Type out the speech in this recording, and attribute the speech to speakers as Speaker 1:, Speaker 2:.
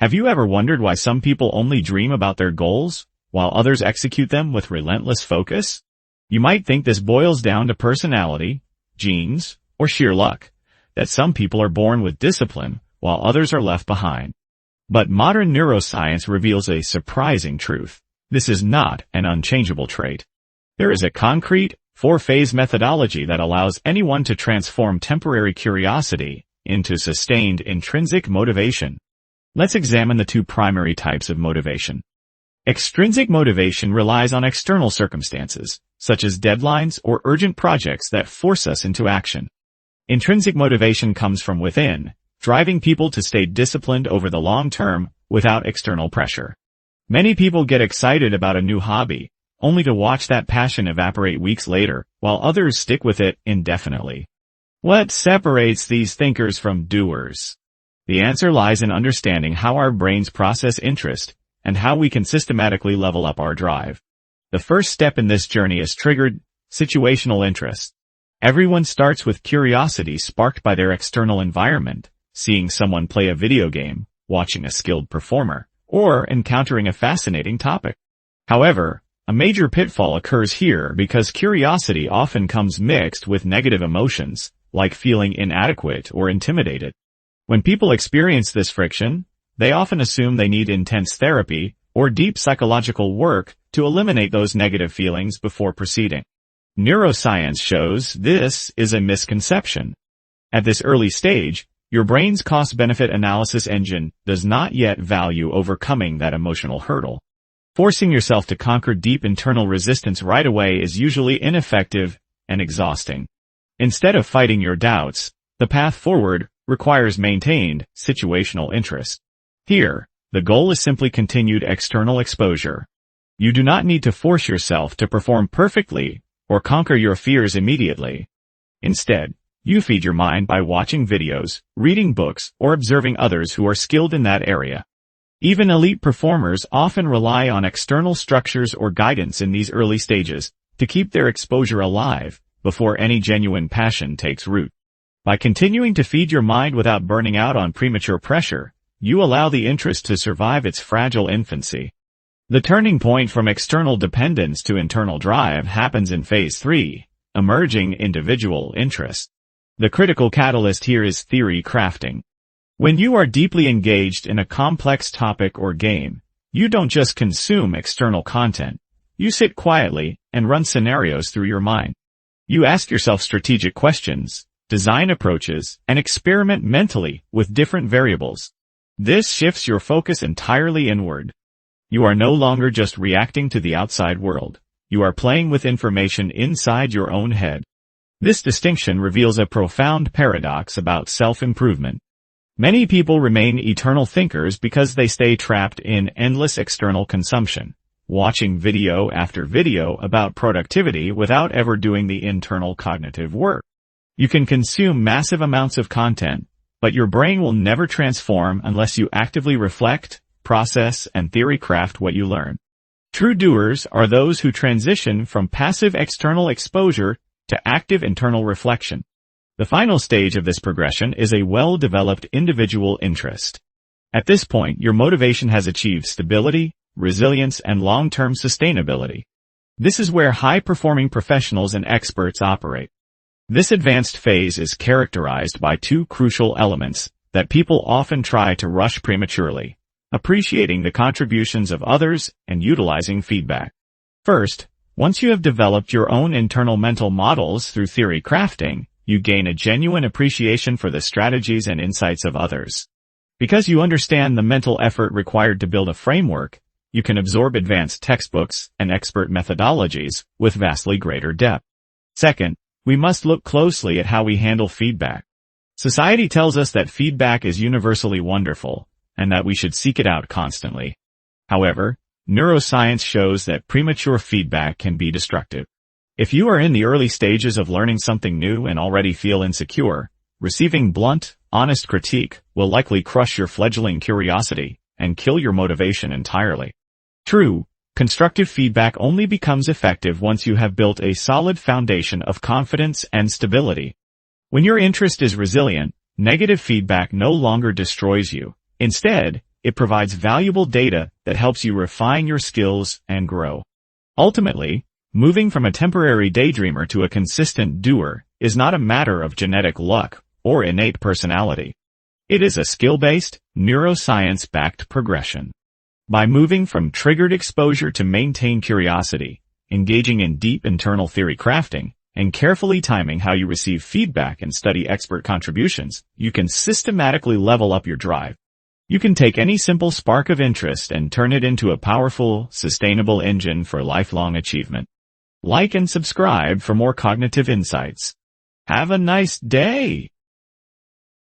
Speaker 1: Have you ever wondered why some people only dream about their goals, while others execute them with relentless focus? You might think this boils down to personality, genes, or sheer luck, that some people are born with discipline, while others are left behind. But modern neuroscience reveals a surprising truth. This is not an unchangeable trait. There is a concrete, four-phase methodology that allows anyone to transform temporary curiosity into sustained intrinsic motivation. Let's examine the two primary types of motivation. Extrinsic motivation relies on external circumstances, such as deadlines or urgent projects that force us into action. Intrinsic motivation comes from within, driving people to stay disciplined over the long term without external pressure. Many people get excited about a new hobby, only to watch that passion evaporate weeks later, while others stick with it indefinitely. What separates these thinkers from doers? The answer lies in understanding how our brains process interest and how we can systematically level up our drive. The first step in this journey is triggered situational interest. Everyone starts with curiosity sparked by their external environment, seeing someone play a video game, watching a skilled performer, or encountering a fascinating topic. However, a major pitfall occurs here because curiosity often comes mixed with negative emotions, like feeling inadequate or intimidated. When people experience this friction, they often assume they need intense therapy or deep psychological work to eliminate those negative feelings before proceeding. Neuroscience shows this is a misconception. At this early stage, your brain's cost-benefit analysis engine does not yet value overcoming that emotional hurdle. Forcing yourself to conquer deep internal resistance right away is usually ineffective and exhausting. Instead of fighting your doubts, the path forward requires maintained situational interest. Here, the goal is simply continued external exposure. You do not need to force yourself to perform perfectly or conquer your fears immediately. Instead, you feed your mind by watching videos, reading books, or observing others who are skilled in that area. Even elite performers often rely on external structures or guidance in these early stages to keep their exposure alive before any genuine passion takes root. By continuing to feed your mind without burning out on premature pressure, you allow the interest to survive its fragile infancy. The turning point from external dependence to internal drive happens in Phase 3, emerging individual interest. The critical catalyst here is theory crafting. When you are deeply engaged in a complex topic or game, you don't just consume external content. You sit quietly and run scenarios through your mind. You ask yourself strategic questions, design approaches, and experiment mentally with different variables. This shifts your focus entirely inward. You are no longer just reacting to the outside world. You are playing with information inside your own head. This distinction reveals a profound paradox about self-improvement. Many people remain eternal thinkers because they stay trapped in endless external consumption, watching video after video about productivity without ever doing the internal cognitive work. You can consume massive amounts of content, but your brain will never transform unless you actively reflect, process, and theory craft what you learn. True doers are those who transition from passive external exposure to active internal reflection. The final stage of this progression is a well-developed individual interest. At this point, your motivation has achieved stability, resilience, and long-term sustainability. This is where high-performing professionals and experts operate. This advanced phase is characterized by two crucial elements that people often try to rush prematurely: appreciating the contributions of others and utilizing feedback. First, once you have developed your own internal mental models through theory crafting, you gain a genuine appreciation for the strategies and insights of others. Because you understand the mental effort required to build a framework, you can absorb advanced textbooks and expert methodologies with vastly greater depth. Second, we must look closely at how we handle feedback. Society tells us that feedback is universally wonderful, and that we should seek it out constantly. However, neuroscience shows that premature feedback can be destructive. If you are in the early stages of learning something new and already feel insecure, receiving blunt, honest critique will likely crush your fledgling curiosity and kill your motivation entirely. True, constructive feedback only becomes effective once you have built a solid foundation of confidence and stability. When your interest is resilient, negative feedback no longer destroys you. Instead, it provides valuable data that helps you refine your skills and grow. Ultimately, moving from a temporary daydreamer to a consistent doer is not a matter of genetic luck or innate personality. It is a skill-based, neuroscience-backed progression. By moving from triggered exposure to maintained curiosity, engaging in deep internal theory crafting, and carefully timing how you receive feedback and study expert contributions, you can systematically level up your drive. You can take any simple spark of interest and turn it into a powerful, sustainable engine for lifelong achievement. Like and subscribe for more cognitive insights. Have a nice day!